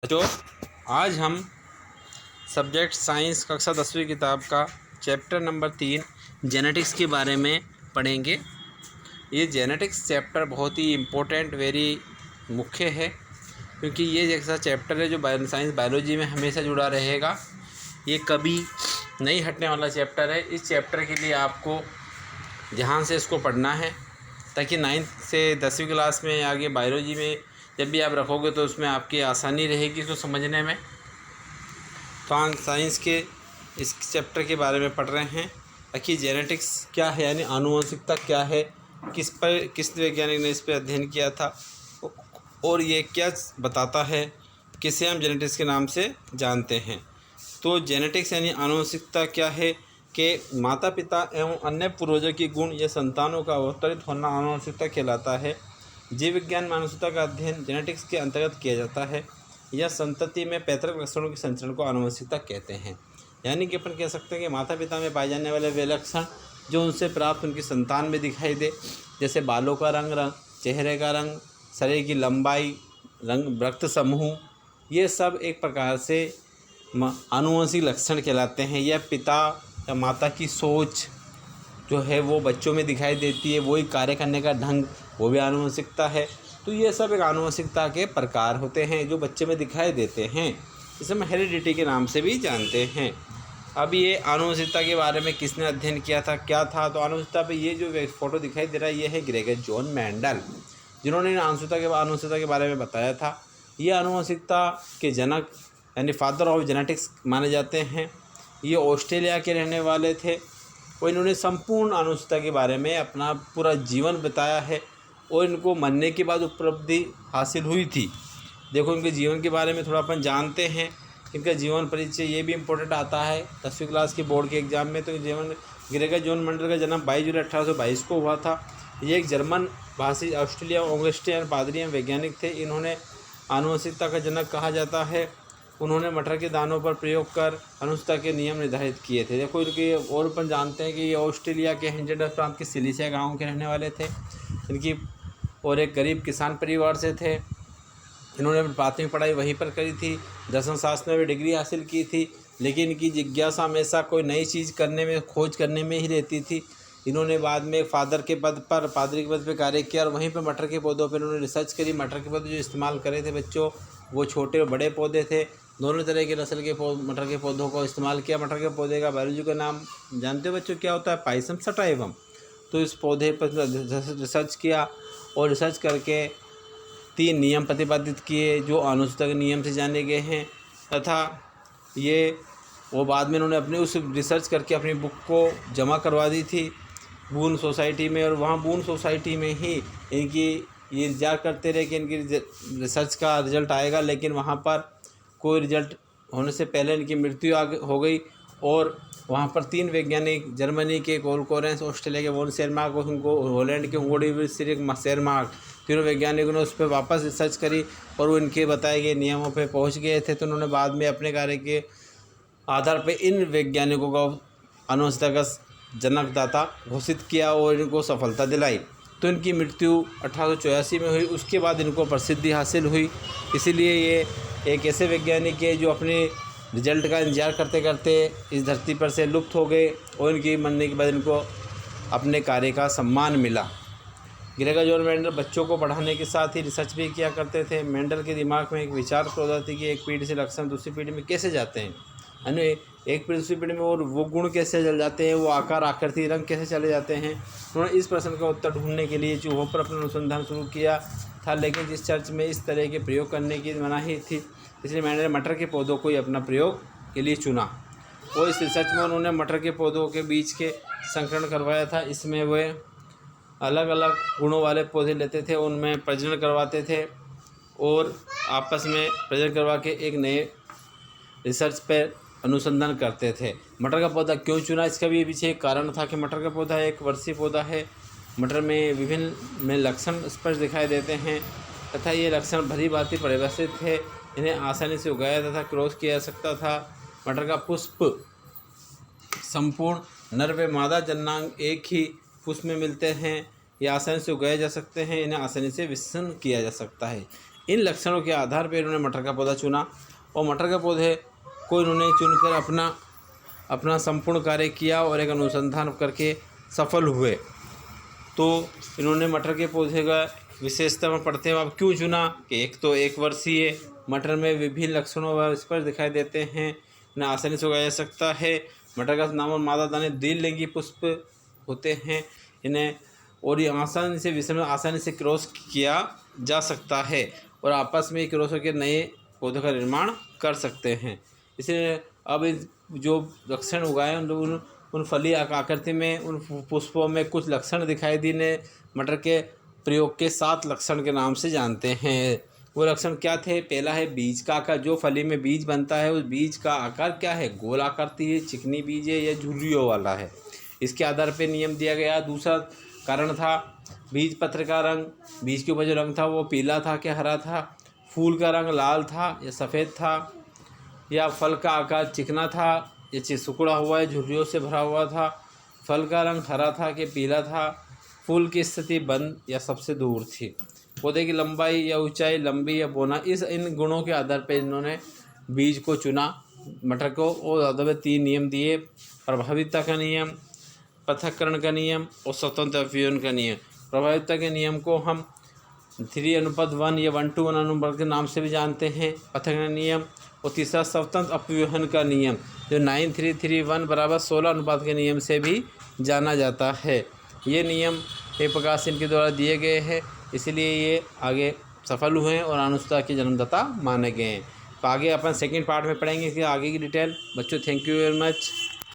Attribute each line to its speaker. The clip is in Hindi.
Speaker 1: बच्चों, आज हम सब्जेक्ट साइंस कक्षा 10वीं किताब का चैप्टर नंबर 3 जेनेटिक्स के बारे में पढ़ेंगे। ये जेनेटिक्स चैप्टर बहुत ही इम्पोर्टेंट वेरी मुख्य है, क्योंकि ये जैसा चैप्टर है जो साइंस बायोलॉजी में हमेशा जुड़ा रहेगा। ये कभी नहीं हटने वाला चैप्टर है। इस चैप्टर के लिए आपको ध्यान से इसको पढ़ना है, ताकि 9th से 10वीं क्लास में आगे बायोलॉजी में जब भी आप रखोगे तो उसमें आपकी आसानी रहेगी इसको समझने में। तो हम साइंस के इस चैप्टर के बारे में पढ़ रहे हैं ताकि जेनेटिक्स क्या है, यानी आनुवंशिकता क्या है, किस वैज्ञानिक ने इस पर अध्ययन किया था और ये क्या बताता है, किसे हम जेनेटिक्स के नाम से जानते हैं। तो जेनेटिक्स यानी आनुवंशिकता क्या है कि माता पिता एवं अन्य पूर्वजों की गुण या संतानों का अवतरित होना आनुवंशिकता कहलाता है। जीव विज्ञान में आनुवंशिकता का अध्ययन जेनेटिक्स के अंतर्गत किया जाता है। यह संतति में पैतृक लक्षणों के संचरण को आनुवंशिकता कहते हैं। यानी कि अपन कह सकते हैं कि माता पिता में पाए जाने वाले वे लक्षण जो उनसे प्राप्त उनकी संतान में दिखाई दे, जैसे बालों का रंग, चेहरे का रंग, शरीर की लंबाई, रंग, रक्त समूह, ये सब एक प्रकार से आनुवंशिक लक्षण कहलाते हैं। यह पिता या माता की सोच जो है वो बच्चों में दिखाई देती है, वही कार्य करने का ढंग, वो भी आनुवंशिकता है। तो ये सब एक आनुवंशिकता के प्रकार होते हैं जो बच्चे में दिखाई देते हैं। इसे हम हेरिडिटी के नाम से भी जानते हैं। अब ये आनुवंशिकता के बारे में किसने अध्ययन किया था, क्या था? तो आनुवंशिकता पे ये जो फोटो दिखाई दे रहा है ये है ग्रेगर जॉन मेंडल, जिन्होंने आनुवंशिकता के बारे में बताया था। ये आनुवंशिकता के जनक यानी फादर ऑफ जेनेटिक्स माने जाते हैं। ये ऑस्ट्रेलिया के रहने वाले थे और इन्होंने संपूर्ण आनुवंशिकता के बारे में अपना पूरा जीवन बताया है और इनको मरने के बाद उपलब्धि हासिल हुई थी। देखो, इनके जीवन के बारे में थोड़ा अपन जानते हैं। इनका जीवन परिचय ये भी इम्पोर्टेंट आता है 10वीं क्लास के बोर्ड के एग्जाम में। तो जीवन ग्रेगर जॉन मेंडल का जन्म 22 जुलाई 1822 को हुआ था। ये एक जर्मन भाषी ऑस्ट्रेलिया ऑगस्टियन पादरी वैज्ञानिक थे। इन्होंने आनुवंशिकता का जनक कहा जाता है। उन्होंने मटर के दानों पर प्रयोग कर आनुवंशिकता के नियम निर्धारित किए थे। देखो, इनके और अपन जानते हैं कि ये ऑस्ट्रेलिया के हेंजेडर प्रांत के सिलिसिया गाँव के रहने वाले थे। इनकी और एक गरीब किसान परिवार से थे। इन्होंने प्राथमिक पढ़ाई वहीं पर करी थी। दर्शन शास्त्र में भी डिग्री हासिल की थी, लेकिन इनकी जिज्ञासा हमेशा कोई नई चीज़ करने में, खोज करने में ही रहती थी। इन्होंने बाद में पादरी के पद पर कार्य किया और वहीं पर मटर के पौधों पर इन्होंने रिसर्च करी। मटर के पौधे जो इस्तेमाल करे थे बच्चों, वो छोटे और बड़े पौधे थे। दोनों तरह के नस्ल के मटर के पौधों को इस्तेमाल किया। मटर के पौधे का बायोलॉजी का नाम जानते हो बच्चों क्या होता है? Pisum sativum. तो इस पौधे पर रिसर्च किया और रिसर्च करके 3 नियम प्रतिपादित किए जो आनुवंशिकता के नियम से जाने गए हैं। तथा वो बाद में उन्होंने अपने उस रिसर्च करके अपनी बुक को जमा करवा दी थी बून सोसाइटी में, और वहाँ बून सोसाइटी में ही इनकी ये इंतजार करते रहे कि इनकी रिसर्च का रिजल्ट आएगा, लेकिन वहाँ पर कोई रिजल्ट होने से पहले इनकी मृत्यु हो गई। और वहाँ पर 3 वैज्ञानिक, जर्मनी के कोलकोरेंस, ऑस्ट्रेलिया के वॉन शेरमार्क और हॉलैंड के हुंगोडी शेरमार्क, तीनों वैज्ञानिकों ने उस पर वापस रिसर्च करी और वो इनके बताए गए नियमों पर पहुँच गए थे। तो उन्होंने बाद में अपने कार्य के आधार पर इन वैज्ञानिकों को आनुवंशिकता का जनकदाता घोषित किया और इनको सफलता दिलाई। तो इनकी मृत्यु 1884 में हुई। उसके बाद इनको प्रसिद्धि हासिल हुई। इसीलिए ये एक ऐसे वैज्ञानिक है जो अपने रिजल्ट का इंतजार करते करते इस धरती पर से लुप्त हो गए और इनके मरने के बाद इनको अपने कार्य का सम्मान मिला। ग्रेगर जॉन मेंडल बच्चों को पढ़ाने के साथ ही रिसर्च भी किया करते थे। मेंडल के दिमाग में एक विचार पैदा थी कि एक पीढ़ी से लक्षण दूसरी पीढ़ी में कैसे जाते हैं, यानी एक पीढ़ी दूसरी पीढ़ी में और वो गुण कैसे चल जाते हैं, वो आकार, आकृति, रंग कैसे चले जाते हैं। उन्होंने इस प्रश्न का उत्तर ढूंढने के लिए चूहों पर अपना अनुसंधान शुरू किया था, लेकिन जिस चर्च में इस तरह के प्रयोग करने की मनाही थी, इसलिए मेंडल ने मटर के पौधों को ही अपना प्रयोग के लिए चुना। और इस रिसर्च में उन्होंने मटर के पौधों के बीच के संकरण करवाया था। इसमें वे अलग अलग गुणों वाले पौधे लेते थे, उनमें प्रजनन करवाते थे और आपस में प्रजनन करवा के एक नए रिसर्च पर अनुसंधान करते थे। मटर का पौधा क्यों चुना, इसका भी पीछे एक कारण था कि मटर का पौधा एक वर्षीय पौधा है। मटर में विभिन्न लक्षण स्पष्ट दिखाई देते हैं तथा ये लक्षण भली भांति परिभाषित थे। इन्हें आसानी से उगाया तथा क्रॉस किया जा सकता था। मटर का पुष्प संपूर्ण नर व मादा जननांग एक ही पुष्प में मिलते हैं। ये आसानी से उगाए जा सकते हैं। इन्हें आसानी से विसर्जन किया जा सकता है। इन लक्षणों के आधार पर इन्होंने मटर का पौधा चुना और मटर के पौधे को इन्होंने चुनकर अपना संपूर्ण कार्य किया और एक अनुसंधान करके सफल हुए। तो इन्होंने मटर के पौधे का विशेषता में पढ़ते हैं अब क्यों चुना कि एक तो 1 वर्षीय मटर में विभिन्न लक्षणों व स्पर्श दिखाई देते हैं, इन्हें आसानी से उगाया जा सकता है। मटर का नाम और मादा दाने द्विलिंगी पुष्प होते हैं इन्हें, और ये आसानी से विषय में आसानी से क्रॉस किया जा सकता है और आपस में क्रॉस होकर नए पौधों का निर्माण कर सकते हैं। इसलिए अब जो लक्षण उगाए उन फली आकृति में उन पुष्पों में कुछ लक्षण दिखाई दी ने मटर के प्रयोग के 7 लक्षण के नाम से जानते हैं। वो लक्षण क्या थे? पहला है बीज का आकार, जो फली में बीज बनता है उस बीज का आकार क्या है? गोल आकृति है, चिकनी बीज है या झुर्रियों वाला है, इसके आधार पर नियम दिया गया। दूसरा कारण था बीज पत्र का रंग, बीज के ऊपर जो रंग था वो पीला था क्या हरा था, फूल का रंग लाल था या सफ़ेद था, या फल का आकार चिकना था या सिकुड़ा हुआ है झुर्रियों से भरा हुआ था, फल का रंग हरा था कि पीला था, फूल की स्थिति बंद या सबसे दूर थी, पौधे की लंबाई या ऊंचाई लंबी या बोना, इन गुणों के आधार पर इन्होंने बीज को चुना मटर को। और आधार पर 3 नियम दिए, प्रभावितता का नियम, पृथक्करण का नियम और स्वतंत्र अपव्यूहन का नियम। प्रभावितता के नियम को हम 3:1 या 1:1 अनुपात के नाम से भी जानते हैं, पृथक्करण नियम। और तीसरा स्वतंत्र अपव्यूहन का नियम जो 9:3:1 = 16 अनुपात के नियम से भी जाना जाता है। ये नियम एक प्रकार से इनके द्वारा दिए गए हैं, इसलिए ये आगे सफल हुए हैं और अनुसंधान के जन्मदाता माने गए हैं। तो आगे अपन सेकंड पार्ट में पढ़ेंगे इसके आगे की डिटेल। बच्चों थैंक यू वेरी मच।